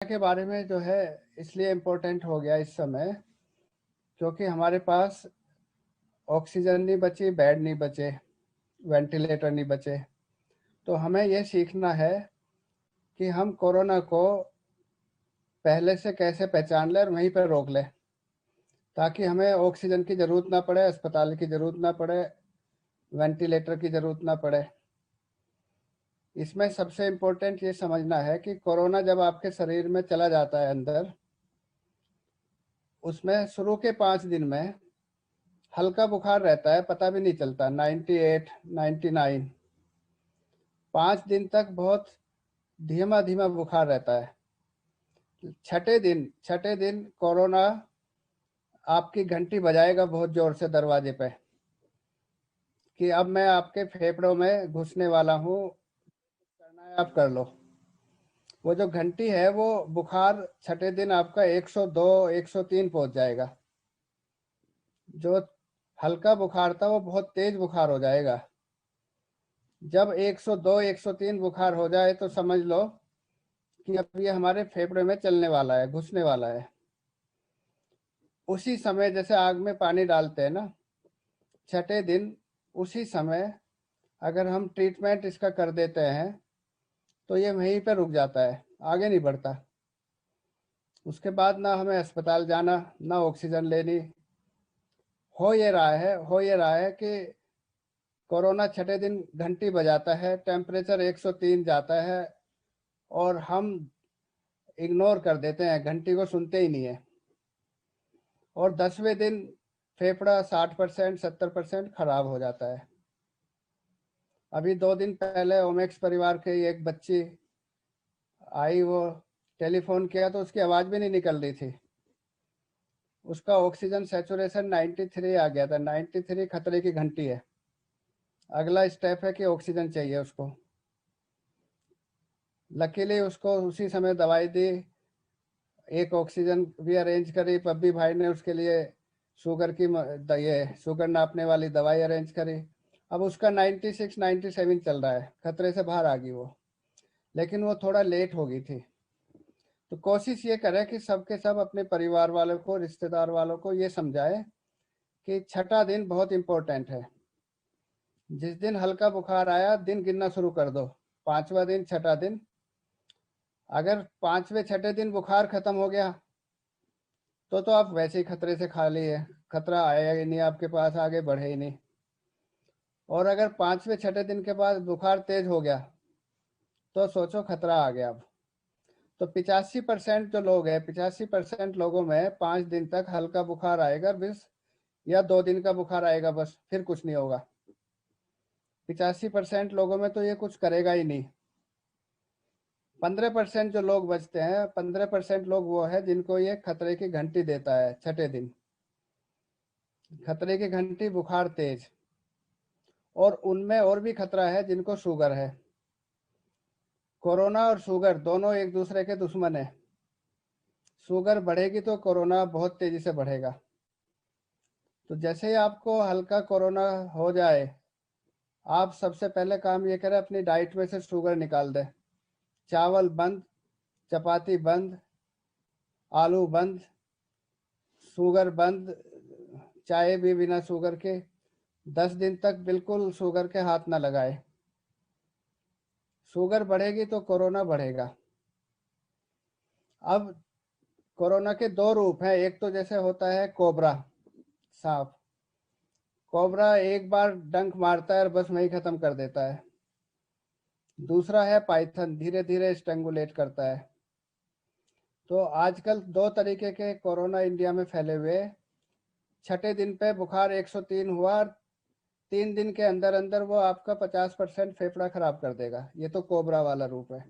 के बारे में जो है इसलिए इम्पोर्टेंट हो गया इस समय, क्योंकि हमारे पास ऑक्सीजन नहीं बची, बेड नहीं बचे, वेंटिलेटर नहीं बचे। तो हमें ये सीखना है कि हम कोरोना को पहले से कैसे पहचान लें और वहीं पर रोक लें, ताकि हमें ऑक्सीजन की ज़रूरत ना पड़े, अस्पताल की ज़रूरत ना पड़े, वेंटिलेटर की ज़रूरत ना पड़े। इसमें सबसे इम्पोर्टेंट ये समझना है कि कोरोना जब आपके शरीर में चला जाता है अंदर, उसमें शुरू के 5 दिन में हल्का बुखार रहता है, पता भी नहीं चलता, 98, 99। 5 दिन तक बहुत धीमा-धीमा बुखार रहता है। छठे दिन कोरोना आपकी घंटी बजाएगा बहुत ज़ोर से दरवाजे पे कि अब मैं आपके फेफड़ों में घुसने वाला हूँ, करना है आप कर लो। वो जो घंटी है वो बुखार छठे दिन आपका 102, 103 पहुँच जाएगा। जो हल्का बुखार था वो बहुत तेज़ बुखार हो जाएगा। जब 102, 103 बुखार हो जाए तो समझ लो कि अब ये हमारे फेफड़े में चलने वाला है, घुसने वाला है। उसी समय जैसे आग में पानी डालते हैं ना, छठे दिन उसी समय अगर हम ट्रीटमेंट इसका कर देते हैं तो ये वहीं पे रुक जाता है, आगे नहीं बढ़ता। उसके बाद ना हमें अस्पताल जाना, ना ऑक्सीजन लेनी। हो ये रहा है कि कोरोना छठे दिन घंटी बजाता है, टेम्परेचर 103 जाता है और हम इग्नोर कर देते हैं, घंटी को सुनते ही नहीं है। और 10वें दिन फेफड़ा 60%, 70% खराब हो जाता है। अभी 2 दिन पहले ओमेक्स परिवार की एक बच्ची आई, वो टेलीफोन किया तो उसकी आवाज़ भी नहीं निकल रही थी। उसका ऑक्सीजन सैचुरेशन 93 आ गया था। 93 खतरे की घंटी है। अगला स्टेप है कि ऑक्सीजन चाहिए उसको। लकीली उसको उसी समय दवाई दी, एक ऑक्सीजन भी अरेंज करी, पब्बी भाई ने उसके लिए शुगर की ये शुगर नापने वाली दवाई अरेंज करी। अब उसका 96, 97 चल रहा है, खतरे से बाहर आ गई वो, लेकिन वो थोड़ा लेट हो गई थी। तो कोशिश ये करें कि सबके सब अपने परिवार वालों को, रिश्तेदार वालों को ये समझाएं कि छठा दिन बहुत इम्पोर्टेंट है। जिस दिन हल्का बुखार आया, दिन गिनना शुरू कर दो, 5वां दिन, छठा दिन। अगर 5वें छठे दिन बुखार खत्म हो गया तो आप वैसे ही खतरे से खाली है, खतरा आया ही नहीं आपके पास, आगे बढ़े ही नहीं। और अगर 5वें छठे दिन के बाद बुखार तेज हो गया तो सोचो खतरा आ गया अब। तो 85% जो लोग हैं, 85% लोगों में 5 दिन तक हल्का बुखार आएगा बस, या 2 दिन का बुखार आएगा बस, फिर कुछ नहीं होगा। 85% लोगों में तो ये कुछ करेगा ही नहीं। 15% जो लोग बचते हैं, 15% लोग वो है जिनको ये खतरे की घंटी देता है छठे दिन। खतरे की घंटी, बुखार तेज। और उनमें और भी खतरा है जिनको शुगर है। कोरोना और शुगर दोनों एक दूसरे के दुश्मन है। शुगर बढ़ेगी तो कोरोना बहुत तेजी से बढ़ेगा। तो जैसे ही आपको हल्का कोरोना हो जाए, आप सबसे पहले काम ये करें, अपनी डाइट में से शुगर निकाल दें। चावल बंद, चपाती बंद, आलू बंद, शुगर बंद, चाय भी बिना शुगर के। 10 दिन तक बिल्कुल शुगर के हाथ ना लगाए। शुगर बढ़ेगी तो कोरोना बढ़ेगा। अब कोरोना के 2 रूप हैं। एक तो जैसे होता है कोबरा, सांप। कोबरा एक बार डंक मारता है और बस वहीं खत्म कर देता है। दूसरा है पाइथन, धीरे धीरे स्ट्रेंगुलेट करता है। तो आजकल 2 तरीके के कोरोना इंडिया में फैले हुए। छठे दिन पे बुखार 103 हुआ, 3 दिन के अंदर अंदर वो आपका 50% फेफड़ा खराब कर देगा। ये तो कोबरा वाला रूप है।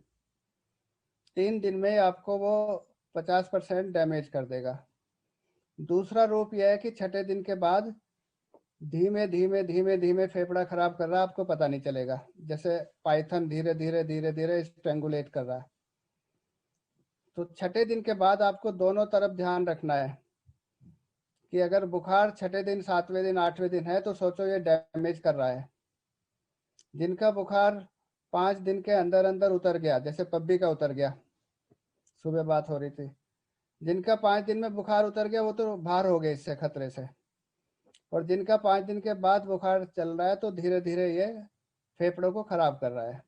3 दिन में आपको वो 50% डैमेज कर देगा। दूसरा रूप यह है कि छठे दिन के बाद धीमे धीमे धीमे धीमे फेफड़ा खराब कर रहा है, आपको पता नहीं चलेगा। जैसे पाइथन धीरे धीरे धीरे धीरे स्ट्रेंगुलेट कर रहा है। तो छठे दिन के बाद आपको दोनों तरफ ध्यान रखना है कि अगर बुखार छठे दिन, 7वें दिन, 8वें दिन है तो सोचो ये डैमेज कर रहा है। जिनका बुखार 5 दिन के अंदर अंदर उतर गया, जैसे पब्बी का उतर गया, सुबह बात हो रही थी, जिनका 5 दिन में बुखार उतर गया वो तो बाहर हो गए इससे खतरे से, और जिनका 5 दिन के बाद बुखार चल रहा है तो धीरे धीरे ये फेफड़ों को खराब कर रहा है।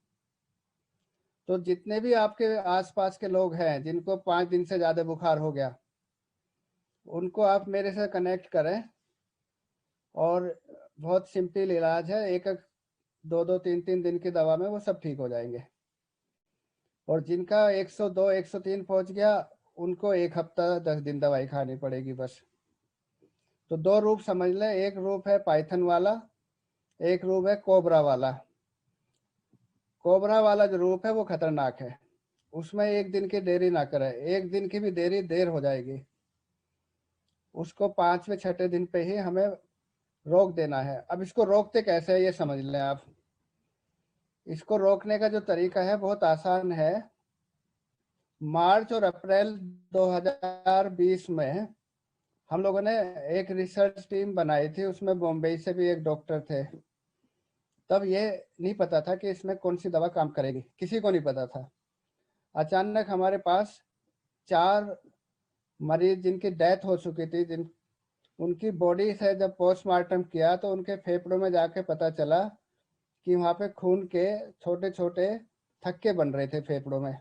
तो जितने भी आपके आसपास के लोग हैं जिनको 5 दिन से ज़्यादा बुखार हो गया, उनको आप मेरे से कनेक्ट करें, और बहुत सिंपल इलाज है, एक एक 2-2 3-3 दिन की दवा में वो सब ठीक हो जाएंगे। और जिनका 102 103 पहुंच गया, उनको 1 हफ्ता 10 दिन दवाई खानी पड़ेगी बस। तो 2 रूप समझ लें, एक रूप है पाइथन वाला, एक रूप है कोबरा वाला। कोबरा वाला जो रूप है वो खतरनाक है, उसमें 1 दिन की देरी ना करें, 1 दिन की भी देर हो जाएगी, उसको 5वें 6ठे दिन पे ही हमें रोक देना है। अब इसको रोकते कैसे है ये समझ लें आप। इसको रोकने का जो तरीका है बहुत आसान है। मार्च और अप्रैल 2020 में हम लोगों ने एक रिसर्च टीम बनाई थी, उसमें बॉम्बे से भी एक डॉक्टर थे। तब ये नहीं पता था कि इसमें कौन सी दवा काम करेगी, किसी को नहीं पता था। अचानक हमारे पास 4 मरीज जिनकी डेथ हो चुकी थी, जिन उनकी बॉडी से जब पोस्टमार्टम किया तो उनके फेफड़ों में जाके पता चला कि वहाँ पे खून के छोटे छोटे थक्के बन रहे थे फेफड़ों में।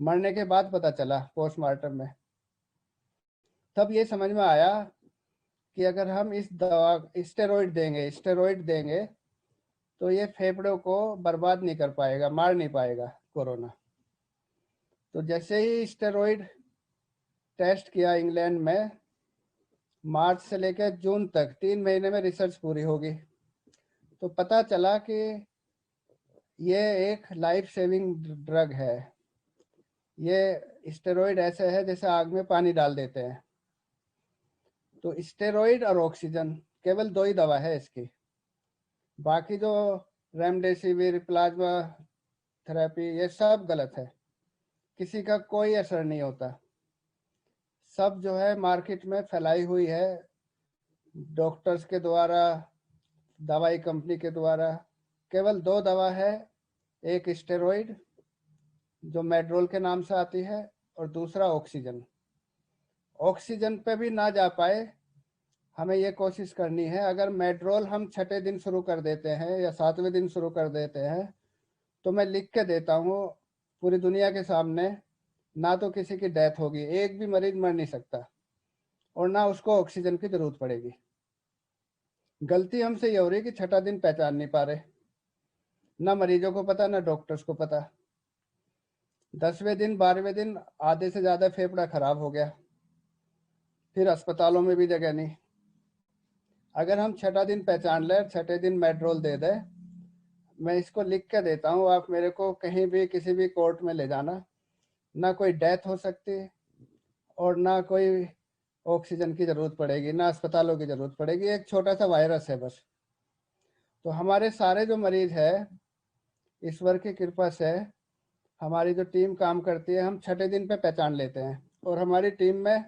मरने के बाद पता चला पोस्टमार्टम में। तब ये समझ में आया कि अगर हम इस दवा स्टेरॉइड देंगे तो ये फेफड़ों को बर्बाद नहीं कर पाएगा, मार नहीं पाएगा कोरोना। तो जैसे ही स्टेरॉइड टेस्ट किया इंग्लैंड में, मार्च से लेकर जून तक 3 महीने में रिसर्च पूरी होगी, तो पता चला कि ये एक लाइफ सेविंग ड्रग है। ये स्टेरॉइड ऐसे है जैसे आग में पानी डाल देते हैं। तो स्टेरॉइड और ऑक्सीजन केवल 2 ही दवा है इसकी, बाकी जो रेमडेसिविर, प्लाज्मा थेरेपी, ये सब गलत है, किसी का कोई असर नहीं होता। सब जो है मार्केट में फैलाई हुई है डॉक्टर्स के द्वारा, दवाई कंपनी के द्वारा। केवल 2 दवा है, एक स्टेरॉइड जो मेड्रोल के नाम से आती है, और दूसरा ऑक्सीजन। ऑक्सीजन पे भी ना जा पाए, हमें ये कोशिश करनी है, अगर मेड्रोल हम 6ठे दिन शुरू कर देते हैं या 7वें दिन शुरू कर देते हैं, तो मैं लिख के देता हूँ पूरी दुनिया के सामने, ना तो किसी की डेथ होगी, एक भी मरीज मर नहीं सकता, और ना उसको ऑक्सीजन की जरूरत पड़ेगी। गलती हमसे ये हो रही है कि 6ठा दिन पहचान नहीं पा रहे, ना मरीजों को पता ना डॉक्टर्स को पता। 10वें दिन 12वें दिन आधे से ज्यादा फेफड़ा खराब हो गया, फिर अस्पतालों में भी जगह नहीं। अगर हम 6ठा दिन पहचान ले, 6ठे दिन मेड्रोल दे दे, मैं इसको लिख के देता हूँ, आप मेरे को कहीं भी किसी भी कोर्ट में ले जाना, ना कोई डेथ हो सकती और ना कोई ऑक्सीजन की जरूरत पड़ेगी, ना अस्पतालों की जरूरत पड़ेगी, एक छोटा सा वायरस है बस। तो हमारे सारे जो मरीज है, ईश्वर की कृपा से हमारी जो टीम काम करती है, हम 6ठे दिन पे पहचान लेते हैं, और हमारी टीम में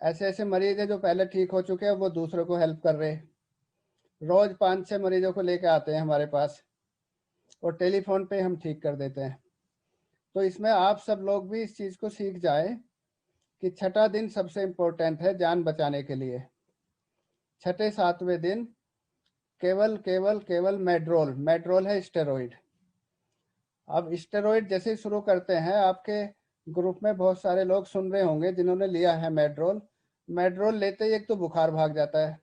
ऐसे ऐसे मरीज है जो पहले ठीक हो चुके हैं, वो दूसरों को हेल्प कर रहे हैं। रोज 5-6 मरीजों को लेकर आते हैं हमारे पास, और टेलीफोन पे हम ठीक कर देते हैं। तो इसमें आप सब लोग भी इस चीज को सीख जाए कि 6ठा दिन सबसे इम्पोर्टेंट है जान बचाने के लिए। 6ठे 7वें दिन केवल केवल केवल मेड्रोल है स्टेरॉइड। अब स्टेरॉइड जैसे ही शुरू करते हैं, आपके ग्रुप में बहुत सारे लोग सुन रहे होंगे जिन्होंने लिया है मेड्रोल। मेड्रोल लेते ही एक तो बुखार भाग जाता है,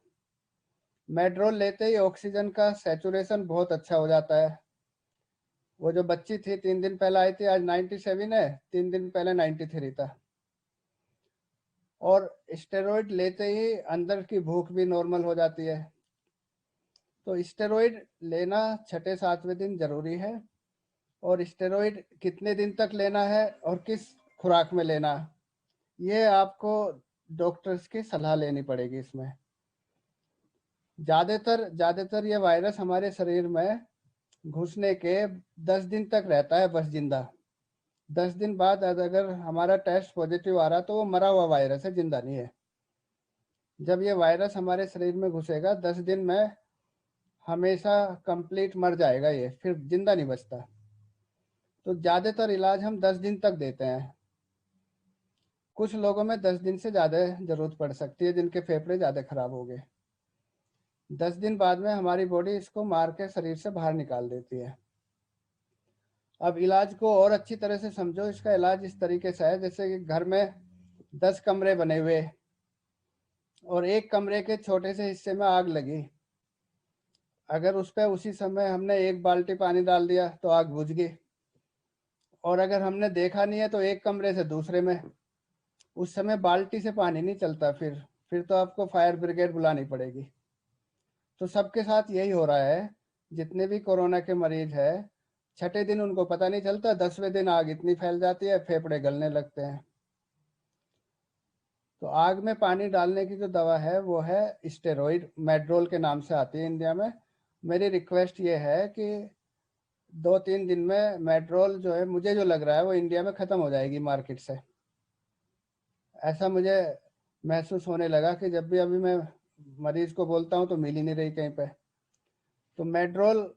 मेड्रोल लेते ही ऑक्सीजन का सैचुरेशन बहुत अच्छा हो जाता है। वो जो बच्ची थी 3 दिन पहले आई थी, आज 97 है, 3 दिन पहले 93 था। और स्टेरॉइड लेते ही अंदर की भूख भी नॉर्मल हो जाती है। तो स्टेरॉइड लेना 6ठे 7वें दिन जरूरी है। और स्टेरॉइड कितने दिन तक लेना है और किस खुराक में लेना, ये आपको डॉक्टर्स की सलाह लेनी पड़ेगी। इसमें ज़्यादातर ये वायरस हमारे शरीर में घुसने के 10 दिन तक रहता है बस जिंदा। 10 दिन बाद अगर हमारा टेस्ट पॉजिटिव आ रहा तो वो मरा हुआ वायरस है, जिंदा नहीं है। जब ये वायरस हमारे शरीर में घुसेगा 10 दिन में हमेशा कंप्लीट मर जाएगा ये, फिर जिंदा नहीं बचता। तो ज़्यादातर इलाज हम 10 दिन तक देते हैं। कुछ लोगों में 10 दिन से ज़्यादा ज़रूरत पड़ सकती है, जिनके फेफड़े ज़्यादा खराब हो गए। 10 दिन बाद में हमारी बॉडी इसको मार के शरीर से बाहर निकाल देती है। अब इलाज को और अच्छी तरह से समझो। इसका इलाज इस तरीके से है, जैसे कि घर में 10 कमरे बने हुए और एक कमरे के छोटे से हिस्से में आग लगी। अगर उस पर उसी समय हमने 1 बाल्टी पानी डाल दिया तो आग बुझ गई, और अगर हमने देखा नहीं है तो एक कमरे से दूसरे में, उस समय बाल्टी से पानी नहीं चलता, फिर तो आपको फायर ब्रिगेड बुलानी पड़ेगी। तो सबके साथ यही हो रहा है। जितने भी कोरोना के मरीज है, छठे दिन उनको पता नहीं चलता, 10वें दिन आग इतनी फैल जाती है, फेफड़े गलने लगते हैं। तो आग में पानी डालने की जो दवा है वो है स्टेरॉइड, मेड्रोल के नाम से आती है इंडिया में। मेरी रिक्वेस्ट ये है कि 2-3 दिन में मेड्रोल जो है, मुझे जो लग रहा है वो इंडिया में ख़त्म हो जाएगी मार्केट से। ऐसा मुझे महसूस होने लगा कि जब भी अभी मैं मरीज को बोलता हूँ तो मिल ही नहीं रही कहीं पे। तो मेड्रोल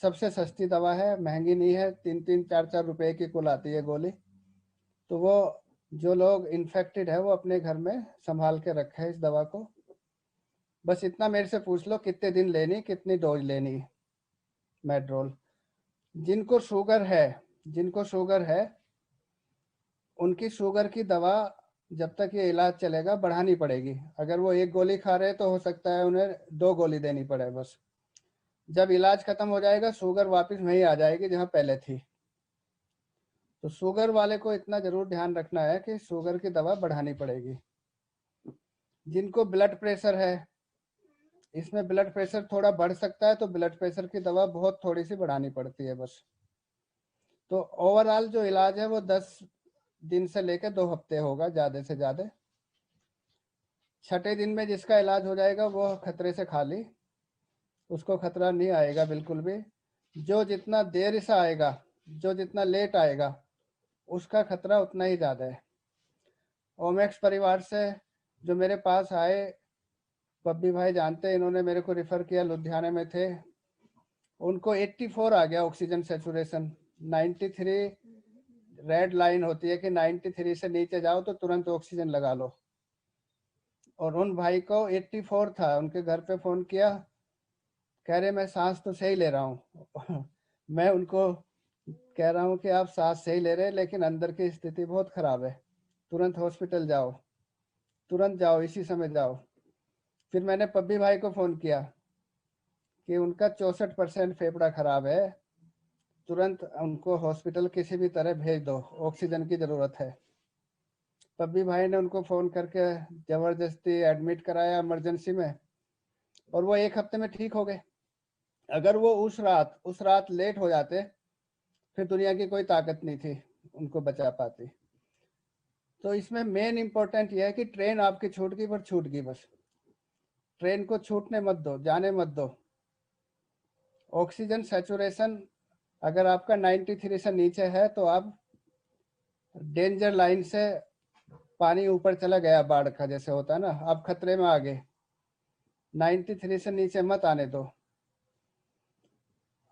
सबसे सस्ती दवा है, महंगी नहीं है, 3-4 रुपए की कुल आती है गोली। तो वो जो लोग इन्फेक्टेड है वो अपने घर में संभाल के रखे इस दवा को। बस इतना मेरे से पूछ लो कितने दिन लेनी, कितनी डोज लेनी मेड्रोल। जिनको शुगर है उनकी शुगर की दवा जब तक ये इलाज चलेगा बढ़ानी पड़ेगी। अगर वो 1 गोली खा रहे तो हो सकता है उन्हें 2 गोली देनी पड़े बस। जब इलाज खत्म हो जाएगा शुगर वापस वहीं आ जाएगी जहाँ पहले थी। तो शुगर वाले को इतना जरूर ध्यान रखना है कि शुगर की दवा बढ़ानी पड़ेगी। जिनको ब्लड प्रेशर है, इसमें ब्लड प्रेशर थोड़ा बढ़ सकता है, तो ब्लड प्रेशर की दवा बहुत थोड़ी सी बढ़ानी पड़ती है बस। तो ओवरऑल जो इलाज है वो 10 दिन से लेकर 2 हफ्ते होगा ज़्यादा से ज़्यादा। छठे दिन में जिसका इलाज हो जाएगा वो खतरे से खाली, उसको खतरा नहीं आएगा बिल्कुल भी। जो जितना देर से आएगा, जो जितना लेट आएगा, उसका खतरा उतना ही ज़्यादा है। ओमेक्स परिवार से जो मेरे पास आए, पब्बी भाई जानते हैं, इन्होंने मेरे को रिफ़र किया, लुधियाना में थे। उनको 84 आ गया ऑक्सीजन सेचुरेशन। 93 रेड लाइन होती है कि 93 से नीचे जाओ तो तुरंत ऑक्सीजन लगा लो। और उन भाई को 84 था। उनके घर पे फ़ोन किया, कह रहे मैं सांस तो सही ले रहा हूँ। मैं उनको कह रहा हूँ कि आप सांस सही ले रहे हैं लेकिन अंदर की स्थिति बहुत ख़राब है, तुरंत हॉस्पिटल जाओ, तुरंत जाओ, इसी समय जाओ। फिर मैंने पब्बी भाई को फ़ोन किया कि उनका 64% फेफड़ा ख़राब है, तुरंत उनको हॉस्पिटल किसी भी तरह भेज दो, ऑक्सीजन की ज़रूरत है। पब्बी भाई ने उनको फ़ोन करके ज़बरदस्ती एडमिट कराया इमरजेंसी में, और वो 1 हफ्ते में ठीक हो गए। अगर वो उस रात लेट हो जाते, फिर दुनिया की कोई ताकत नहीं थी उनको बचा पाती। तो इसमें मेन इम्पोर्टेंट ये है कि ट्रेन आपकी छूट गई पर छूट गई बस। ट्रेन को छूटने मत दो, जाने मत दो। ऑक्सीजन सेचुरेशन अगर आपका 93 से नीचे है तो आप डेंजर लाइन से, पानी ऊपर चला गया बाढ़ का जैसे होता है ना, आप खतरे में आ गए। 93 से नीचे मत आने दो।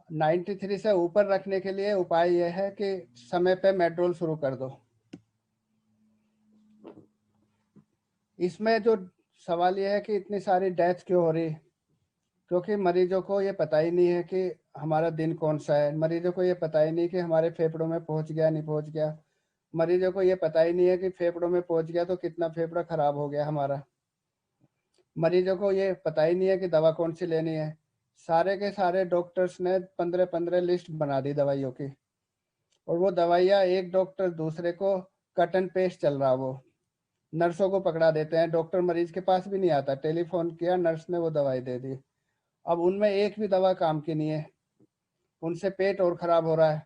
93 से ऊपर रखने के लिए उपाय यह है कि समय पे मेट्रोल शुरू कर दो। इसमें जो सवाल यह है कि इतनी सारी डेथ क्यों हो रही, क्योंकि मरीजों को ये पता ही नहीं है कि हमारा दिन कौन सा है। मरीजों को ये पता ही नहीं कि हमारे फेफड़ों में पहुंच गया नहीं पहुंच गया। मरीजों को ये पता ही नहीं है कि फेफड़ों में पहुंच गया तो कितना फेफड़ा खराब हो गया हमारा। मरीजों को ये पता ही नहीं है कि दवा कौन सी लेनी है। सारे के सारे डॉक्टर्स ने 15-15 लिस्ट बना दी दवाइयों की, और वो दवाइयाँ एक डॉक्टर दूसरे को कट एंड पेस्ट चल रहा। वो नर्सों को पकड़ा देते हैं, डॉक्टर मरीज के पास भी नहीं आता, टेलीफोन किया, नर्स ने वो दवाई दे दी। अब उनमें एक भी दवा काम की नहीं है, उनसे पेट और खराब हो रहा है,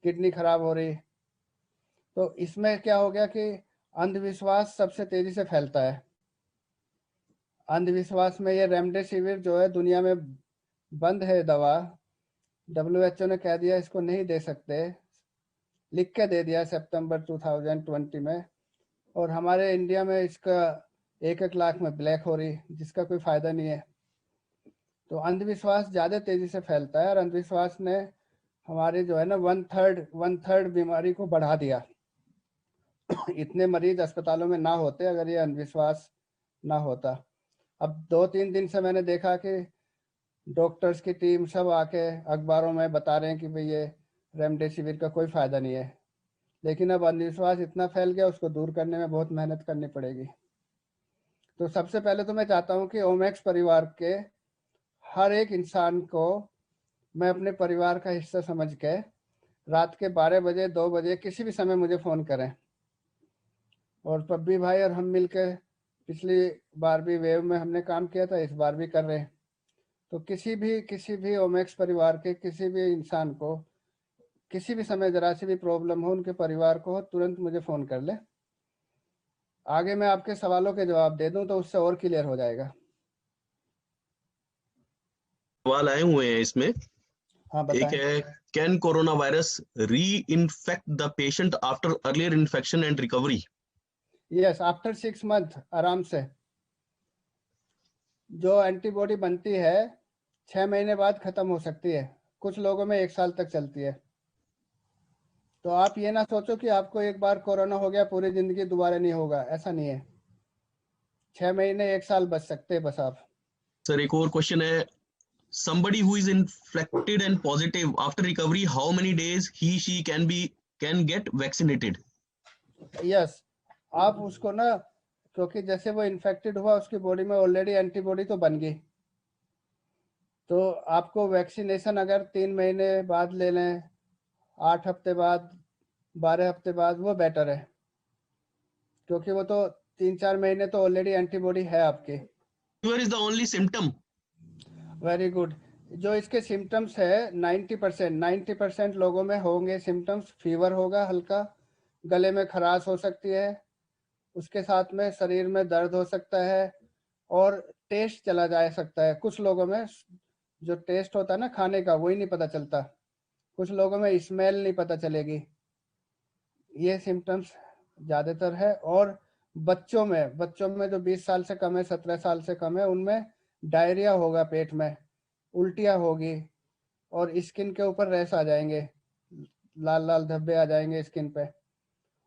किडनी खराब हो रही। तो इसमें क्या हो गया कि अंधविश्वास सबसे तेजी से फैलता है। अंधविश्वास में ये रेमडेसिविर जो है दुनिया में बंद है दवा, WHO ने कह दिया इसको नहीं दे सकते, लिख के दे दिया सितंबर 2020 में। और हमारे इंडिया में इसका 1-1 लाख में ब्लैक हो रही, जिसका कोई फायदा नहीं है। तो अंधविश्वास ज़्यादा तेजी से फैलता है, और अंधविश्वास ने हमारी जो है ना वन थर्ड बीमारी को बढ़ा दिया। इतने मरीज अस्पतालों में ना होते अगर ये अंधविश्वास ना होता। अब 2-3 दिन से मैंने देखा कि डॉक्टर्स की टीम सब आके अखबारों में बता रहे हैं कि भाई ये रेमडेसिविर का कोई फ़ायदा नहीं है, लेकिन अब अंधविश्वास इतना फैल गया, उसको दूर करने में बहुत मेहनत करनी पड़ेगी। तो सबसे पहले तो मैं चाहता हूँ कि ओमैक्स परिवार के हर एक इंसान को मैं अपने परिवार का हिस्सा समझ के रात के 12 बजे 2 बजे किसी भी समय मुझे फ़ोन करें। और पब्बी भाई और हम मिलकर पिछली बार भी वेव में हमने काम किया था, इस बार भी कर रहे हैं। तो किसी भी ओमैक्स परिवार के किसी भी इंसान को किसी भी समय जरा सी भी प्रॉब्लम हो, उनके परिवार को हो, तुरंत मुझे फ़ोन कर ले। आगे मैं आपके सवालों के जवाब दे दूं तो उससे और क्लियर हो जाएगा। सवाल आए हुए हैं इसमें। हाँ एक बताएं। है, कैन कोरोना वायरस री infect the patient after earlier infection and recovery? Yes, after 6 month आराम से। जो एंटीबॉडी बनती है 6 महीने बाद खत्म हो सकती है, कुछ लोगों में 1 साल तक चलती है। तो आप ये ना सोचो कि आपको एक बार कोरोना हो गया पूरी जिंदगी दोबारा नहीं होगा, ऐसा नहीं है। 6 महीने 1 साल बच सकते हैं बस आप। सर एक और क्वेश्चन है, somebody who is infected and positive after recovery, how many days he she can get vaccinated? Yes, आप उसको ना, क्योंकि जैसे वो इन्फेक्टेड हुआ उसकी बॉडी में ऑलरेडी एंटीबॉडी तो बन गई, तो आपको वैक्सीनेशन अगर 3 महीने बाद ले लें, 8 हफ्ते बाद, 12 हफ्ते बाद, वो बेटर है, क्योंकि वो तो 3-4 महीने तो ऑलरेडी एंटीबॉडी है आपकी। Fever is the only symptom. Very good. जो इसके सिम्टम्स है 90% लोगों में होंगे सिम्टम्स। फीवर होगा हल्का, गले में खराश हो सकती है, उसके साथ में शरीर में दर्द हो सकता है और टेस्ट चला जा सकता है। कुछ लोगों में जो टेस्ट होता है ना खाने का, वही नहीं पता चलता। कुछ लोगों में स्मेल नहीं पता चलेगी। ये सिम्टम्स ज़्यादातर है। और बच्चों में जो 20 साल से कम है, 17 साल से कम है, उनमें डायरिया होगा, पेट में उल्टियाँ होगी और स्किन के ऊपर रैश आ जाएंगे, लाल लाल धब्बे आ जाएंगे स्किन पे।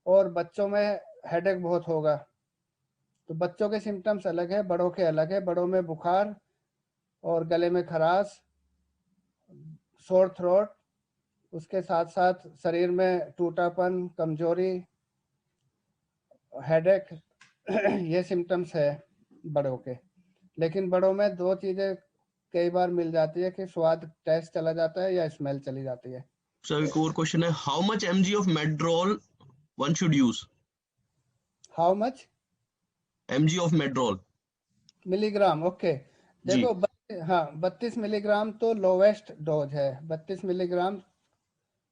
और बच्चों में हेडेक बहुत होगा। तो बच्चों के सिम्टम्स अलग है, बड़ों के अलग है। बड़ों में बुखार और गले में खराश, सोर थ्रोट, उसके साथ साथ शरीर में टूटापन, कमजोरी, हेडेक, ये सिम्टम्स है बड़ों के। लेकिन बड़ों में 2 चीज़ें कई बार मिल जाती है कि स्वाद टेस्ट चला जाता है या स्मेल चली जाती है। So एक और क्वेश्चन है, how much mg of Medrol one should use? How much mg of Medrol. Milligram? Okay, जी देखो हाँ, 32 मिलीग्राम तो लोवेस्ट डोज है। 32 मिलीग्राम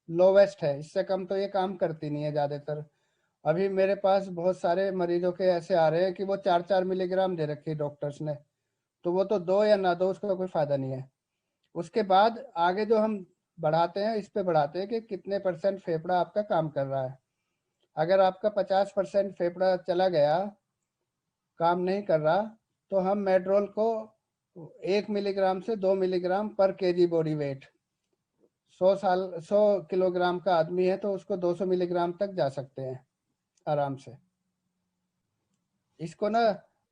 लोवेस्ट है, इससे कम तो ये काम करती नहीं है ज़्यादातर। अभी मेरे पास बहुत सारे मरीजों के ऐसे आ रहे हैं कि वो 4-4 मिलीग्राम दे रखी है डॉक्टर्स ने, तो वो तो दो या ना दो, उसका कोई फ़ायदा नहीं है। उसके बाद आगे जो हम बढ़ाते हैं, इस पे बढ़ाते हैं कि कितने % फेफड़ा आपका काम कर रहा है। अगर आपका 50% फेफड़ा चला गया, काम नहीं कर रहा, तो हम मेड्रोल को 1 मिलीग्राम से 2 मिलीग्राम पर केजी बॉडी वेट, 100 किलोग्राम का आदमी है तो उसको 200 मिलीग्राम तक जा सकते हैं आराम से। इसको ना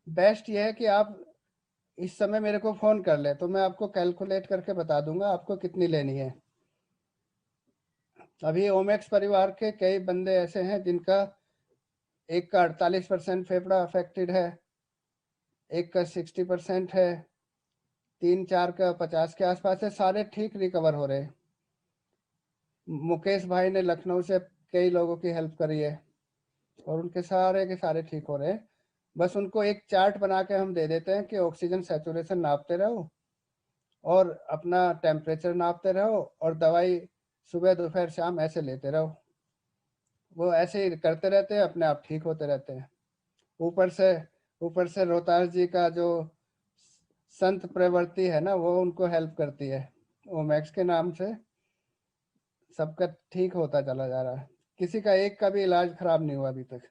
बेस्ट ये है कि आप इस समय मेरे को फ़ोन कर ले, तो मैं आपको कैलकुलेट करके बता दूंगा आपको कितनी लेनी है। अभी ओमेक्स परिवार के कई बंदे ऐसे हैं जिनका एक का 48% फेफड़ा अफेक्टेड है, एक का 60% है, 3-4 का 50 के आसपास है, सारे ठीक रिकवर हो रहे हैं। मुकेश भाई ने लखनऊ से कई लोगों की हेल्प करी है और उनके सारे के सारे ठीक हो रहे हैं। बस उनको एक चार्ट बना के हम दे देते हैं कि ऑक्सीजन सैचुरेशन नापते रहो और अपना टेम्परेचर नापते रहो और दवाई सुबह दोपहर शाम ऐसे लेते रहो। वो ऐसे ही करते रहते हैं, अपने आप ठीक होते रहते हैं। ऊपर से रोहतास जी का जो संत प्रवृत्ति है ना, वो उनको हेल्प करती है। ओमैक्स के नाम से सबका ठीक होता चला जा रहा है, किसी का एक का भी इलाज खराब नहीं हुआ अभी तक।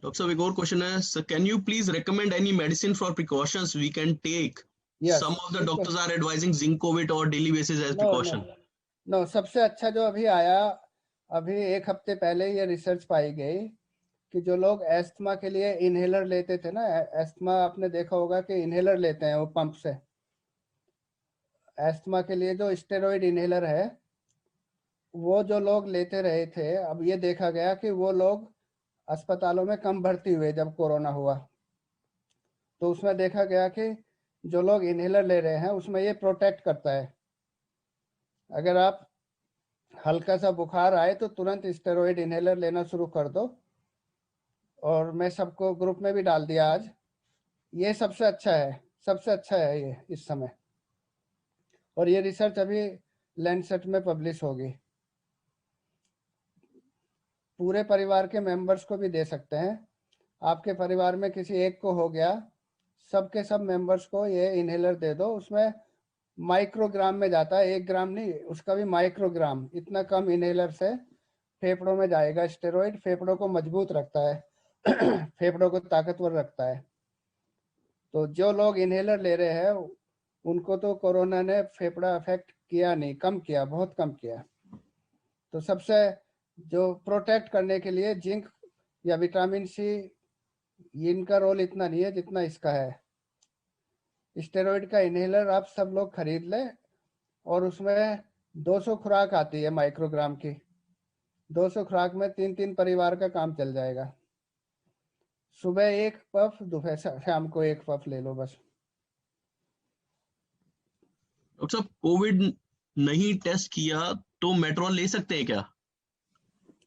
डॉक्टर साहब एक और क्वेश्चन है, sir can you please recommend any medicine for precautions we can take? Yes, some of the doctors are advising Zincovit और daily basis as no no precaution. No, सबसे अच्छा जो अभी आया, अभी 1 हफ्ते पहले ये रिसर्च पाई गई कि जो लोग एस्थमा के लिए इनहेलर लेते थे ना, एस्थमा आपने देखा होगा कि इनहेलर लेते हैं वो पंप से, एस्थमा के लिए जो स्टेरॉइड इनहेलर है वो जो लोग लेते रहे थे, अब ये देखा गया कि वो लोग अस्पतालों में कम भर्ती हुए जब कोरोना हुआ। तो उसमें देखा गया कि जो लोग इनहेलर ले रहे हैं उसमें ये प्रोटेक्ट करता है। अगर आप हल्का सा बुखार आए तो तुरंत स्टेरॉइड इनहेलर लेना शुरू कर दो, और मैं सबको ग्रुप में भी डाल दिया आज। ये सबसे अच्छा है, सबसे अच्छा है ये इस समय, और ये रिसर्च अभी लैंडसेट में पब्लिश होगी। पूरे परिवार के मेंबर्स को भी दे सकते हैं। आपके परिवार में किसी एक को हो गया, सबके सब मेंबर्स को ये इनहेलर दे दो। उसमें माइक्रोग्राम में जाता है, 1 ग्राम नहीं, उसका भी माइक्रोग्राम, इतना कम इनहेलर से फेफड़ों में जाएगा। स्टेरॉइड फेफड़ों को मजबूत रखता है फेफड़ों को ताकतवर रखता है। तो जो लोग इनहेलर ले रहे हैं उनको तो कोरोना ने फेफड़ा अफेक्ट किया नहीं, कम किया, बहुत कम किया। तो सबसे जो प्रोटेक्ट करने के लिए जिंक या विटामिन सी, इनका रोल इतना नहीं है जितना इसका है। स्टेरॉइड का इनहेलर आप सब लोग खरीद लें, और उसमें 200 खुराक आती है माइक्रोग्राम की। 200 खुराक में 3-3 परिवार का काम चल जाएगा। सुबह 1 पफ, दोपहर शाम को 1 पफ ले लो बस। डॉक्टर साहब, कोविड नहीं टेस्ट किया तो मेट्रोल ले सकते हैं क्या?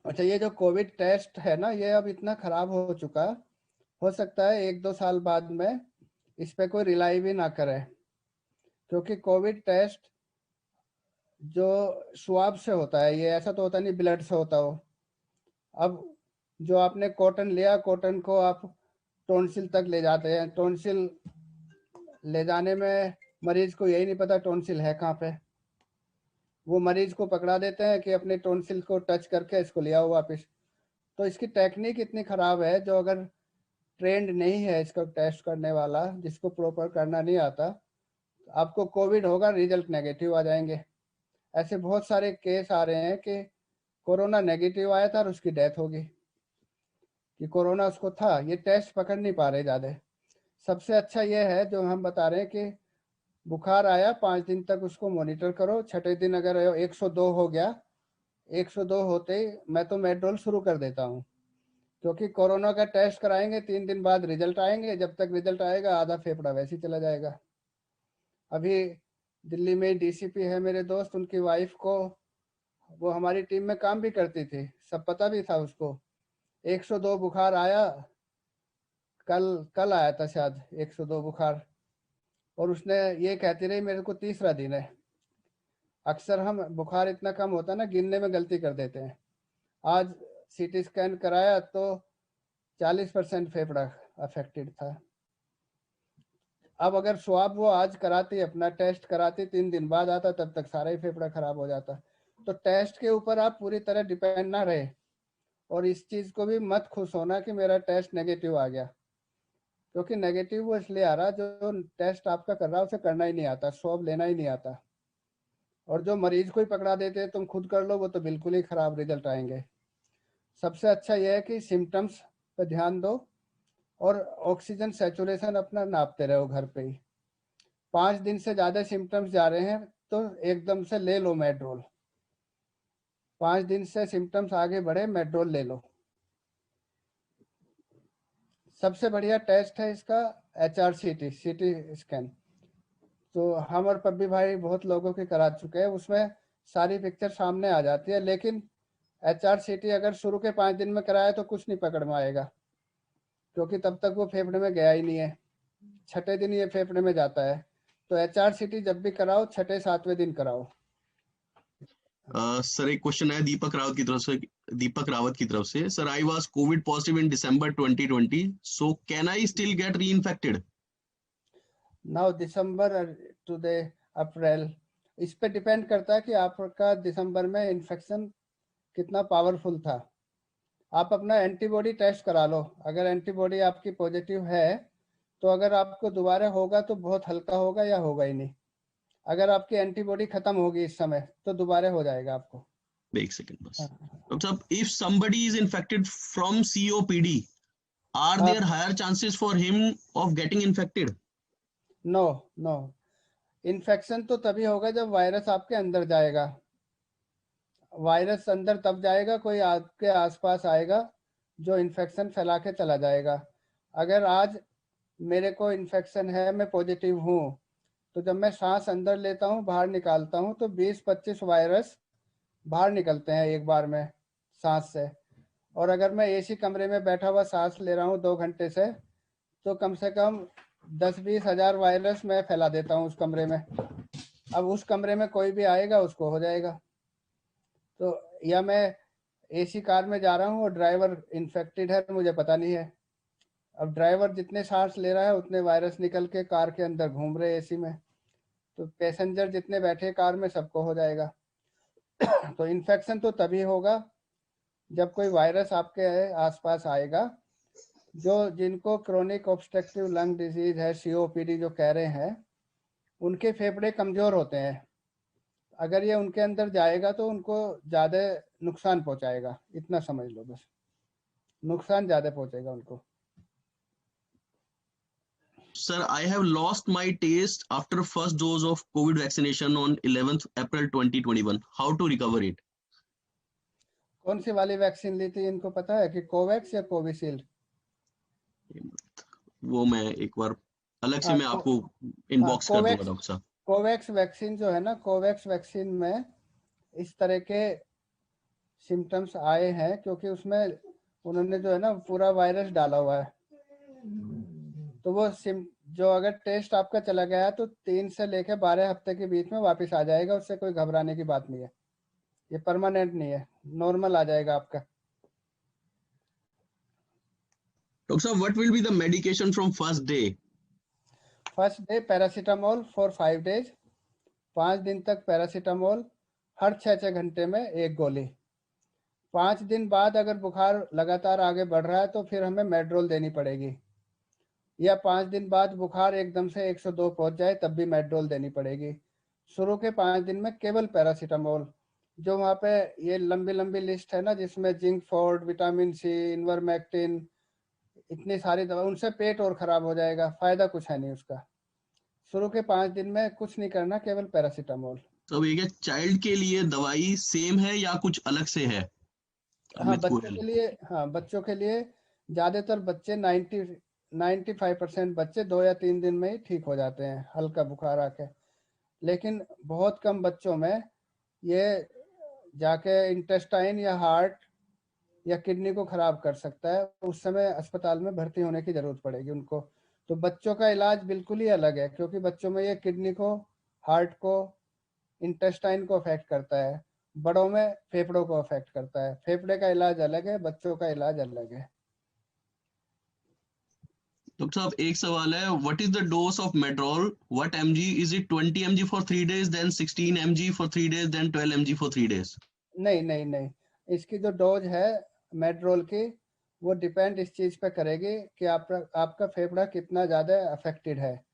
अच्छा, ये जो कोविड टेस्ट है ना, ये अब इतना खराब हो चुका, हो सकता है 1-2 साल बाद में इस पे कोई रिलाई भी ना करे, क्योंकि कोविड टेस्ट जो स्वाब से होता है, ये ऐसा तो होता नहीं ब्लड से होता हो। अब जो आपने कॉटन लिया, कॉटन को आप टॉन्सिल तक ले जाते हैं, टॉन्सिल ले जाने में मरीज को यही नहीं पता टॉन्सिल है कहाँ पे। वो मरीज को पकड़ा देते हैं कि अपने टॉन्सिल को टच करके इसको ले आओ वापस। तो इसकी टेक्निक इतनी खराब है, जो अगर ट्रेंड नहीं है इसका टेस्ट करने वाला, जिसको प्रॉपर करना नहीं आता, आपको कोविड होगा, रिजल्ट नेगेटिव आ जाएंगे। ऐसे बहुत सारे केस आ रहे हैं कि कोरोना नेगेटिव आया था और उसकी डेथ होगी, कि कोरोना उसको था, ये टेस्ट पकड़ नहीं पा रहे ज़्यादा। सबसे अच्छा ये है जो हम बता रहे हैं कि बुखार आया 5 दिन तक उसको मॉनिटर करो, छठे दिन अगर 102 हो गया, 102 होते ही मैं तो मेड्रोल शुरू कर देता हूँ, क्योंकि कोरोना का टेस्ट कराएंगे 3 दिन बाद रिजल्ट आएंगे, जब तक रिजल्ट आएगा आधा फेफड़ा वैसे ही चला जाएगा। अभी दिल्ली में डीसीपी है मेरे दोस्त, उनकी वाइफ को, वो हमारी टीम में काम भी करती थी, सब पता भी था उसको, 102 बुखार आया, कल कल आया था शायद 102 बुखार, और उसने ये कहती रही मेरे को 3रा दिन है। अक्सर हम बुखार इतना कम होता है ना, गिनने में गलती कर देते हैं। आज सीटी स्कैन कराया तो 40% फेफड़ा अफेक्टेड था। अब अगर स्वाब वो आज कराती, अपना टेस्ट कराती, 3 दिन बाद आता, तब तक सारा ही फेफड़ा खराब हो जाता। तो टेस्ट के ऊपर आप पूरी तरह डिपेंड ना रहे, और इस चीज को भी मत खुश होना कि मेरा टेस्ट नेगेटिव आ गया, क्योंकि नेगेटिव वो इसलिए आ रहा जो टेस्ट आपका कर रहा है उसे करना ही नहीं आता, स्वाब लेना ही नहीं आता। और जो मरीज को ही पकड़ा देते हैं तुम खुद कर लो, वो तो बिल्कुल ही खराब रिजल्ट आएंगे। सबसे अच्छा यह है कि सिम्टम्स पे ध्यान दो, और ऑक्सीजन सैचुरेशन अपना नापते रहो घर पे ही। 5 दिन से ज्यादा सिम्टम्स जा रहे हैं तो एकदम से ले लो मेड्रोल। 5 दिन से सिम्टम्स आगे बढ़े, मेड्रोल ले लो। सबसे बढ़िया टेस्ट है इसका HRCT, सीटी स्कैन। तो हम और पब्बी भाई बहुत लोगों के करा चुके हैं, उसमें सारी पिक्चर सामने आ जाती है। लेकिन HRCT अगर शुरू के 5 दिन में कराया तो कुछ नहीं पकड़ में आएगा, क्योंकि तब तक वो फेफड़े में गया ही नहीं है, छठे दिन ये फेफड़े में जाता है। तो HRCT जब भी कराओ 6-7वें दिन कराओ। सर, एक क्वेश्चन है दीपक रावत की तरफ से। Sir, I was covid positive in December 2020, so can I still get reinfected? Now December to the April, इस पे डिपेंड करता है कि आपका दिसंबर में इन्फेक्शन कितना पावरफुल था। आप अपना एंटीबॉडी टेस्ट करा लो, अगर एंटीबॉडी आपकी पॉजिटिव है तो अगर आपको दोबारा होगा तो बहुत हल्का होगा या होगा ही नहीं। अगर आपकी एंटीबॉडी खत्म होगी इस समय तो दोबारा हो जाएगा आपको। एक सेकंड बस। हाँ डॉक्टर साहब, if somebody is infected from COPD, are हाँ, there higher chances for him of getting infected? No no, infection तो तभी होगा जब वायरस आपके अंदर जाएगा। वायरस अंदर तब जाएगा कोई आपके आसपास आएगा जो इन्फेक्शन फैला के चला जाएगा। अगर आज मेरे को इन्फेक्शन है, मैं पॉजिटिव हूँ, तो जब मैं सांस अंदर लेता हूँ बाहर निकालता हूँ तो 20-25 वायरस बाहर निकलते हैं एक बार में सांस से। और अगर मैं एसी कमरे में बैठा हुआ सांस ले रहा हूँ 2 घंटे से कम 10-20 हजार वायरस मैं फैला देता हूँ उस कमरे में। अब उस कमरे में कोई भी आएगा उसको हो जाएगा। तो या मैं एसी कार में जा रहा हूँ और ड्राइवर इन्फेक्टेड है मुझे पता नहीं है, अब ड्राइवर जितने सांस ले रहा है उतने वायरस निकल के कार के अंदर घूम रहे एसी में, तो पैसेंजर जितने बैठे कार में सबको हो जाएगा। तो इन्फेक्शन तो तभी होगा जब कोई वायरस आपके आसपास आएगा। जो जिनको क्रोनिक ऑब्स्ट्रक्टिव लंग डिजीज है, सीओपीडी जो कह रहे हैं, उनके फेफड़े कमजोर होते हैं। अगर ये उनके अंदर जाएगा तो उनको ज्यादा नुकसान पहुंचाएगा, इतना समझ लो बस, नुकसान ज्यादा पहुंचेगा उनको। Sir, I have lost my taste after first dose of COVID vaccination on 11th April 2021. How to recover it? कौन सी वाली वैक्सीन ली थी इनको पता है कि कोवैक्स या कोविशील्ड? वो मैं एक बार अलग से हाँ मैं आपको इनबॉक्स कर दूंगा कोवैक्स, डॉक्टर साहब। कोवैक्स वैक्सीन जो है ना, कोवैक्स वैक्सीन में इस तरह के सिम्टम्स आए हैं क्योंकि उसमें उन्होंने जो है ना पूरा वायरस डाला हुआ है। तो वो सिम जो अगर टेस्ट आपका चला गया है तो 3 से लेकर 12 हफ्ते के बीच में वापस आ जाएगा, उससे कोई घबराने की बात नहीं है, ये परमानेंट नहीं है, नॉर्मल आ जाएगा आपका। डॉक्टर साहब, what will be the medication from first day? First day paracetamol for 5 days, 5 दिन तक पैरासीटामोल, हर 6-6 घंटे में एक गोली। 5 दिन बाद अगर बुखार लगातार आगे बढ़ रहा है तो फिर हमें मेड्रोल देनी पड़ेगी, या 5 दिन बाद बुखार एकदम से 102 पहुंच जाए तब भी मेड्रोल देनी पड़ेगी। शुरू के 5 दिन में केवल पैरासीटामोल। जो वहाँ पे ये लंबी लंबी लिस्ट है ना जिसमें जिंक फोर्ड, विटामिन सी, इन्वरमेक्टिन, इतनी सारी दवा, उनसे पेट और खराब हो जाएगा, फायदा कुछ है नहीं उसका। शुरू के 5 दिन में कुछ नहीं करना, केवल पैरासीटामोल। तो ये क्या चाइल्ड के लिए दवाई सेम है या कुछ अलग से है? हाँ अमित बच्चों गोयल। के लिए, हाँ बच्चों के लिए ज्यादातर बच्चे 95% बच्चे 2 या 3 दिन में ही ठीक हो जाते हैं हल्का बुखार आके। लेकिन बहुत कम बच्चों में ये जाके इंटेस्टाइन या हार्ट या किडनी को खराब कर सकता है, उस समय अस्पताल में भर्ती होने की जरूरत पड़ेगी उनको। तो बच्चों का इलाज बिल्कुल ही अलग है क्योंकि बच्चों में ये किडनी को, हार्ट को, इंटेस्टाइन को अफेक्ट करता है, बड़ों में फेफड़ों को अफेक्ट करता है। फेफड़े का इलाज अलग है, बच्चों का इलाज अलग है। डॉक्टर साहब, एक सवाल है, what is the dose of medrol? What mg is it? 20 mg for 3 days, then 16 mg for 3 days, then 12 mg for 3 days? नहीं नहीं नहीं, इसकी जो डोज है मेड्रोल की, वो डिपेंड इस चीज पे करेगी कि आपका फेफड़ा कितना ज्यादा अफेक्टेड है।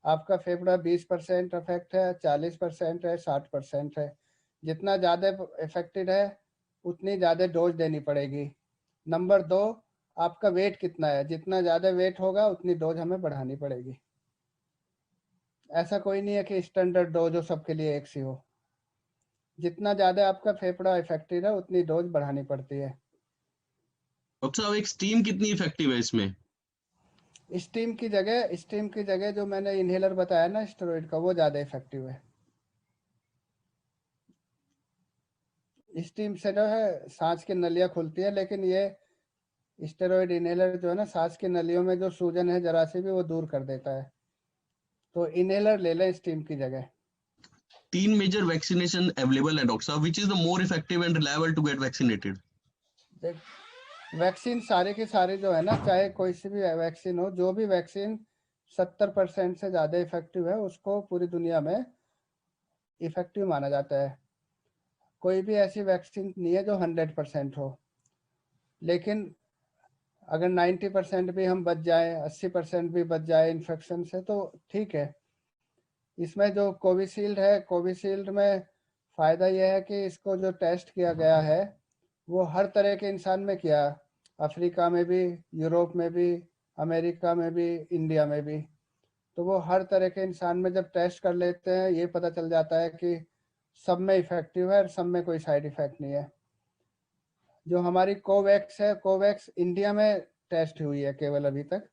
आपका फेफड़ा 20% अफेक्ट है, 40% है, 60% है। जितना ज़्यादा अफेक्टेड है उतनी ज़्यादा डोज देनी पड़ेगी। नंबर 2, आपका वेट कितना है, जितना ज़्यादा वेट होगा उतनी डोज हमें बढ़ानी पड़ेगी। ऐसा कोई नहीं है कि स्टैंडर्ड डोज हो सबके लिए एक सी हो, जितना ज़्यादा आपका फेफड़ा अफेक्टेड है उतनी डोज बढ़ानी पड़ती है। डॉक्टर साहब, एक स्टीम कितनी इफेक्टिव है इसमें? स्टीम की जगह जो मैंने इनहेलर बताया ना स्टेरॉइड का, वो ज़्यादा इफेक्टिव है। स्टीम से जो है सांस की नलियाँ खुलती है, लेकिन ये स्टेरॉइड इनहेलर जो है ना सांस की नलियों में जो सूजन है जरा सी भी वो दूर कर देता है। तो इनहेलर ले लें स्टीम की जगह। 3 मेजर वैक्सीनेशन अवेलेबल है डॉक्टर साहब, which is the more effective and reliable to get vaccinated? Vaccine सारे के सारे जो है ना, चाहे कोई सी भी वैक्सीन हो, जो भी वैक्सीन 70% से ज़्यादा इफेक्टिव है उसको पूरी दुनिया में इफेक्टिव माना जाता है। कोई भी ऐसी वैक्सीन नहीं है जो 100% हो। लेकिन अगर 90% भी हम बच जाए, 80% भी बच जाए इन्फेक्शन से तो ठीक है। इसमें जो कोविशील्ड है, कोविशील्ड में फ़ायदा यह है कि इसको जो टेस्ट किया गया है वो हर तरह के इंसान में किया, अफ्रीका में भी, यूरोप में भी, अमेरिका में भी, इंडिया में भी। तो वो हर तरह के इंसान में जब टेस्ट कर लेते हैं ये पता चल जाता है कि सब में इफेक्टिव है और सब में कोई साइड इफेक्ट नहीं है। जो हमारी कोवैक्स है, कोवैक्स इंडिया में टेस्ट हुई है केवल अभी तक,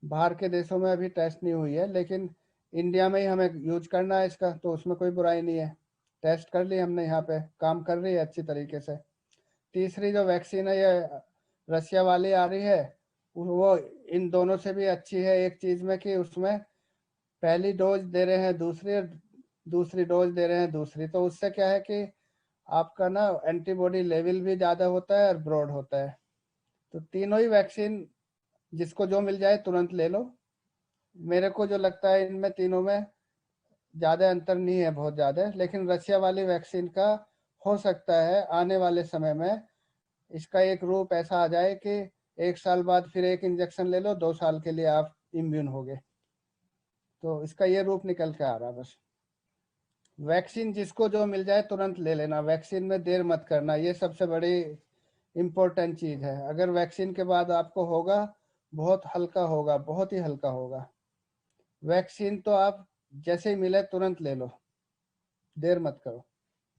बाहर के देशों में अभी टेस्ट नहीं हुई है, लेकिन इंडिया में ही हमें यूज करना है इसका, तो उसमें कोई बुराई नहीं है। टेस्ट कर ली हमने, यहाँ पे काम कर रही है अच्छी तरीके से। तीसरी जो वैक्सीन है ये रशिया वाली आ रही है, वो इन दोनों से भी अच्छी है एक चीज में कि उसमें पहली डोज दे रहे हैं दूसरी, दूसरी डोज दे रहे हैं दूसरी, तो उससे क्या है कि आपका ना एंटीबॉडी लेवल भी ज़्यादा होता है और ब्रॉड होता है। तो तीनों ही वैक्सीन जिसको जो मिल जाए तुरंत ले लो। मेरे को जो लगता है इनमें तीनों में ज़्यादा अंतर नहीं है बहुत ज़्यादा, लेकिन रशिया वाली वैक्सीन का हो सकता है आने वाले समय में इसका एक रूप ऐसा आ जाए कि 1 साल बाद फिर एक इंजेक्शन ले लो, 2 साल के लिए आप इम्यून हो गए। तो इसका ये रूप निकल के आ रहा है। बस वैक्सीन जिसको जो मिल जाए तुरंत ले लेना, वैक्सीन में देर मत करना, ये सबसे बड़ी इम्पोर्टेंट चीज़ है। अगर वैक्सीन के बाद आपको होगा, बहुत हल्का होगा, बहुत ही हल्का होगा। वैक्सीन तो आप जैसे ही मिले तुरंत ले लो, देर मत करो।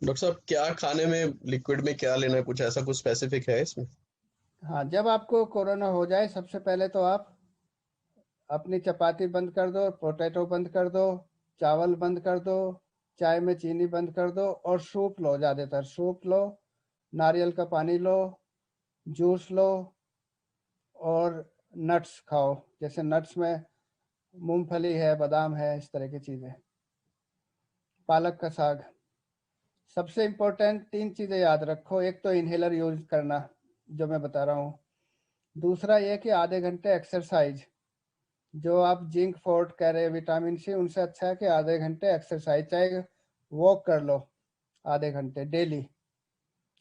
डॉक्टर साहब क्या खाने में, लिक्विड में क्या लेना है, कुछ ऐसा कुछ स्पेसिफिक है इसमें? हाँ, जब आपको कोरोना हो जाए सबसे पहले तो आप अपनी चपाती बंद कर दो, पोटैटो बंद कर दो, चावल बंद कर दो, चाय में चीनी बंद कर दो और सूप लो, ज़्यादातर सूप लो, नारियल का पानी लो, जूस लो और नट्स खाओ। जैसे नट्स में मूंगफली है, बादाम है, इस तरह की चीज़ें, पालक का साग। सबसे इम्पोर्टेंट 3 चीज़ें याद रखो। एक तो इन्हेलर यूज करना जो मैं बता रहा हूँ, दूसरा ये कि आधे घंटे एक्सरसाइज, जो आप जिंक फोर्ट कह रहे हैं विटामिन सी, उनसे अच्छा है कि आधे घंटे एक्सरसाइज, चाहे वॉक कर लो आधे घंटे डेली,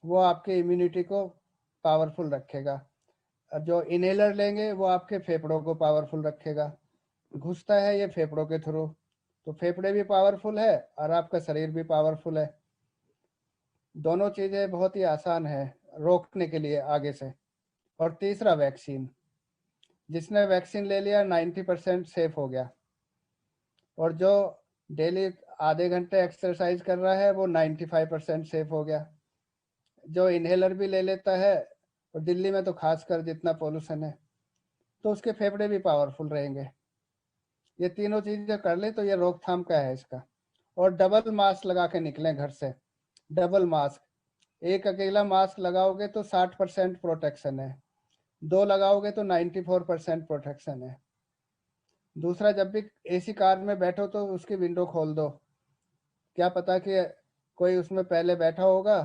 वो आपके इम्यूनिटी को पावरफुल रखेगा। और जो इनहेलर लेंगे वो आपके फेफड़ों को पावरफुल रखेगा, घुसता है ये फेफड़ों के थ्रू, तो फेफड़े भी पावरफुल है और आपका शरीर भी पावरफुल है। दोनों चीज़ें बहुत ही आसान है रोकने के लिए आगे से। और तीसरा वैक्सीन, जिसने वैक्सीन ले लिया 90% सेफ हो गया, और जो डेली आधे घंटे एक्सरसाइज कर रहा है वो 95% सेफ हो गया। जो इनहेलर भी ले लेता है, और दिल्ली में तो खासकर जितना पोल्यूशन है, तो उसके फेफड़े भी पावरफुल रहेंगे। ये तीनों चीज़ें कर ले तो ये रोकथाम का है इसका। और डबल मास्क लगा के निकलें घर से, डबल मास्क। एक अकेला मास्क लगाओगे तो 60% प्रोटेक्शन है, 2 लगाओगे तो 94% प्रोटेक्शन है। दूसरा, जब भी एसी कार में बैठो तो उसकी विंडो खोल दो, क्या पता कि कोई उसमें पहले बैठा होगा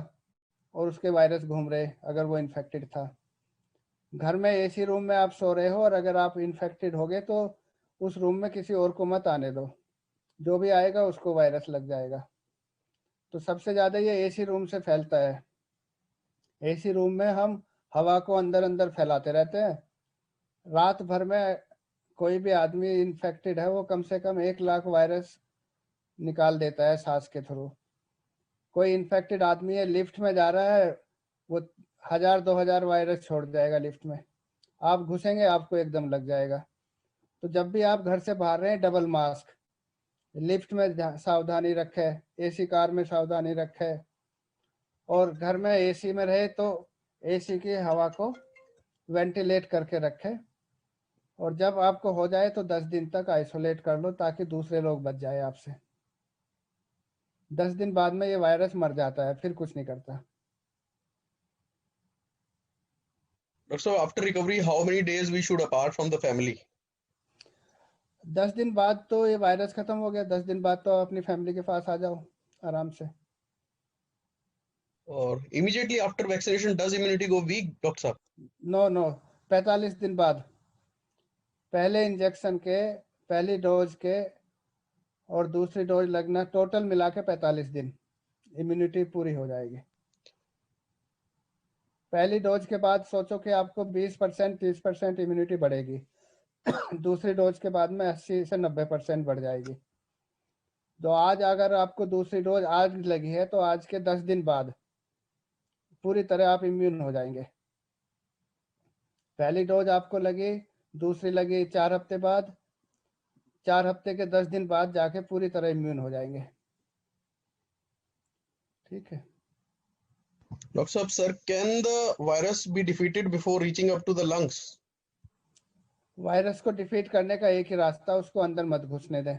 और उसके वायरस घूम रहे अगर वो इन्फेक्टेड था। घर में एसी रूम में आप सो रहे हो और अगर आप इन्फेक्टेड हो गए तो उस रूम में किसी और को मत आने दो, जो भी आएगा उसको वायरस लग जाएगा। तो सबसे ज़्यादा ये एसी रूम से फैलता है। एसी रूम में हम हवा को अंदर अंदर फैलाते रहते हैं। रात भर में कोई भी आदमी इन्फेक्टेड है वो कम से कम 1 लाख वायरस निकाल देता है सांस के थ्रू। कोई इन्फेक्टेड आदमी है, लिफ्ट में जा रहा है, वो 1000-2000 वायरस छोड़ जाएगा लिफ्ट में, आप घुसेंगे आपको एकदम लग जाएगा। तो जब भी आप घर से बाहर रहे, डबल मास्क, लिफ्ट में सावधानी रखें, एसी कार में सावधानी रखें, और घर में एसी में रहे तो एसी की हवा को वेंटिलेट करके रखें। और जब आपको हो जाए तो 10 दिन तक आइसोलेट कर लो ताकि दूसरे लोग बच जाए आपसे। 10 दिन बाद में ये वायरस मर जाता है, फिर कुछ नहीं करता। डॉक्टर साहब after recovery how many days we should apart from the family? 10 दिन बाद तो ये वायरस खत्म हो गया, 10 दिन बाद तो अपनी फैमिली के पास आ जाओ आराम से। और immediately after vaccination does immunity go weak doctor साहब? नो नो, 45 दिन बाद, पहले इंजेक्शन के, पहली डोज के और दूसरी डोज लगना, टोटल मिला के 45 दिन इम्यूनिटी पूरी हो जाएगी। पहली डोज के बाद सोचो कि आपको 20% 30% इम्यूनिटी बढ़ेगी। दूसरी डोज के बाद में 80 से 90% बढ़ जाएगी। तो आज अगर आपको दूसरी डोज आज लगी है तो आज के 10 दिन बाद पूरी तरह आप इम्यून हो जाएंगे। पहली डोज आपको लगी, दूसरी लगी 4 हफ्ते बाद, 4 हफ्ते के 10 दिन बाद जाके पूरी तरह इम्यून हो जाएंगे। ठीक है डॉक्टर साहब, sir, can the virus be defeated before reaching up to the lungs? Virus को डिफीट करने का एक ही रास्ता, उसको अंदर मत घुसने दें।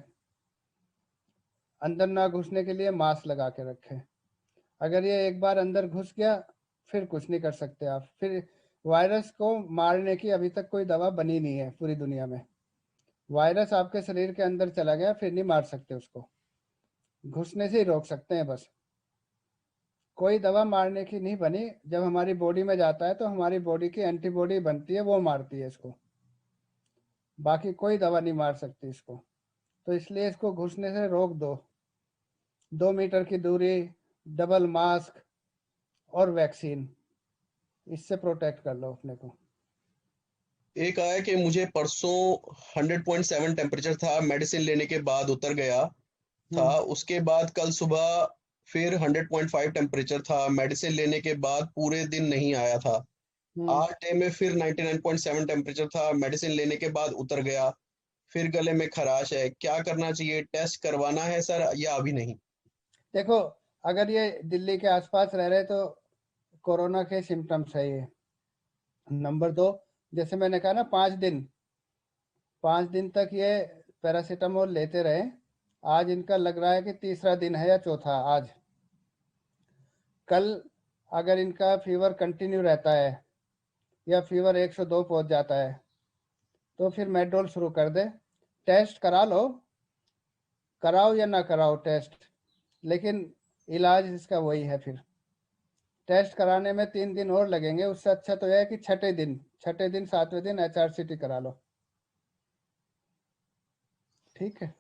अंदर ना घुसने के लिए मास्क लगा के रखें। अगर ये एक बार अंदर घुस गया फिर कुछ नहीं कर सकते आप। फिर वायरस को मारने की अभी तक कोई दवा बनी नहीं है पूरी दुनिया में। वायरस आपके शरीर के अंदर चला गया फिर नहीं मार सकते उसको, घुसने से ही रोक सकते हैं बस। कोई दवा मारने की नहीं बनी। जब हमारी बॉडी में जाता है तो हमारी बॉडी की एंटीबॉडी बनती है, वो मारती है इसको, बाकी कोई दवा नहीं मार सकती इसको। तो इसलिए इसको घुसने से रोक दो। 2 मीटर की दूरी, डबल मास्क और वैक्सीन, इससे प्रोटेक्ट कर लो अपने को। एक आया कि मुझे परसों 100.7 टेम्परेचर था, मेडिसिन लेने के बाद उतर गया था। हम्म उसके बाद कल सुबह फिर 100.5 टेम्परेचर था, मेडिसिन लेने के बाद पूरे दिन नहीं आया था। हम्म आज डे में फिर 99.7 टेम्परेचर था, मेडिसिन लेने के बाद उतर गया। फिर गले में खराश है, क्या करना चाहिए? टेस्ट करवाना है सर या अभी नहीं? देखो, अगर ये दिल्ली के आसपास रह रहे तो कोरोना के सिम्टम्स है ये। नंबर 2, जैसे मैंने कहा ना 5 दिन तक ये पैरासीटामोल लेते रहे। आज इनका लग रहा है कि तीसरा दिन है या चौथा आज। कल अगर इनका फीवर कंटिन्यू रहता है या फीवर 102 पहुंच जाता है तो फिर मेडोल शुरू कर दे। टेस्ट करा लो, कराओ या ना कराओ टेस्ट, लेकिन इलाज इसका वही है। फिर टेस्ट कराने में 3 दिन और लगेंगे, उससे अच्छा तो यह है कि छठे दिन 7वें दिन HRCT करा लो। ठीक है।